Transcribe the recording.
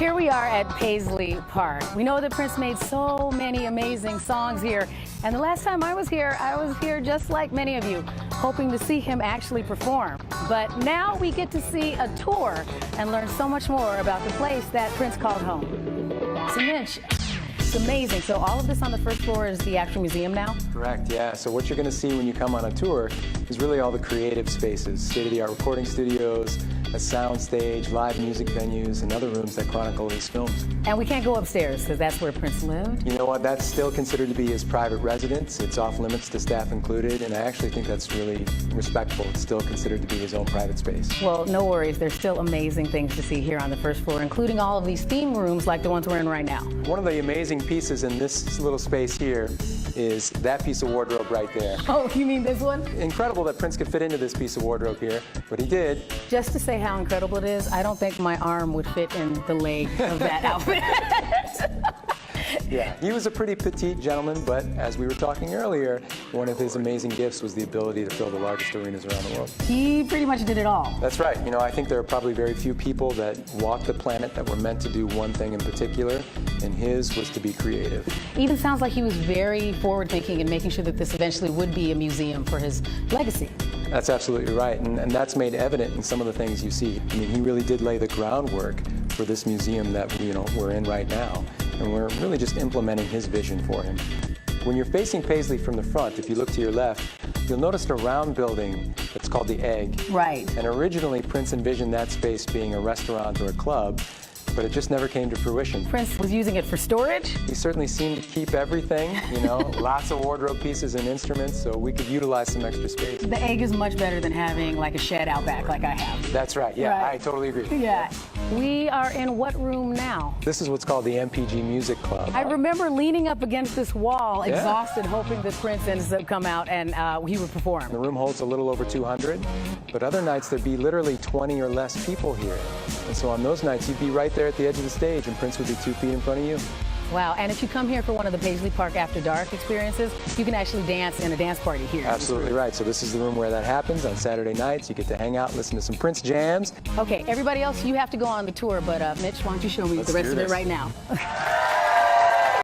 Here we are at Paisley Park. We know that Prince made so many amazing songs here, and the last time I was here just like many of you, hoping to see him actually perform. But now we get to see a tour and learn so much more about the place that Prince called home. So Mitch, it's amazing. So all of this on the first floor is the actual museum now? Correct, yeah. So what you're going to see when you come on a tour is really all the creative spaces, state-of-the-art recording studios, a sound stage, live music venues, and other rooms that chronicle his films. And we can't go upstairs because that's where Prince lived? You know what, that's still considered to be his private residence. It's off limits to staff included, and I actually think that's really respectful. It's still considered to be his own private space. Well, no worries. There's still amazing things to see here on the first floor, including all of these theme rooms like the ones we're in right now. One of the amazing pieces in this little space here is that piece of wardrobe right there. Oh, you mean this one? Incredible that Prince could fit into this piece of wardrobe here, but he did. Just to say how incredible it is, I don't think my arm would fit in the leg of that outfit. Yeah, he was a pretty petite gentleman, but as we were talking earlier, one of his amazing gifts was the ability to fill the largest arenas around the world. He pretty much did it all. That's right. You know, I think there are probably very few people that walk the planet that were meant to do one thing in particular, and his was to be creative. Even sounds like he was very forward-thinking in making sure that this eventually would be a museum for his legacy. That's absolutely right, and that's made evident in some of the things you see. I mean, he really did lay the groundwork for this museum that we're in right now, and we're really just implementing his vision for him. When you're facing Paisley from the front, if you look to your left, you'll notice a round building that's called the Egg. Right. And originally, Prince envisioned that space being a restaurant or a club, but it just never came to fruition. Prince was using it for storage? He certainly seemed to keep everything, lots of wardrobe pieces and instruments, so we could utilize some extra space. The Egg is much better than having like a shed out back like I have. That's right, yeah, right. I totally agree. Yeah. We are in what room now? This is what's called the MPG Music Club. I remember leaning up against this wall, exhausted, hoping that Prince ends up come out and he would perform. The room holds a little over 200, but other nights there'd be literally 20 or less people here. And so on those nights, you'd be right there at the edge of the stage, and Prince would be 2 feet in front of you. Wow, and if you come here for one of the Paisley Park After Dark experiences, you can actually dance in a dance party here. Absolutely right. So this is the room where that happens on Saturday nights. You get to hang out, listen to some Prince jams. Okay, everybody else, you have to go on the tour, but Mitch, why don't you show me the rest of it right now?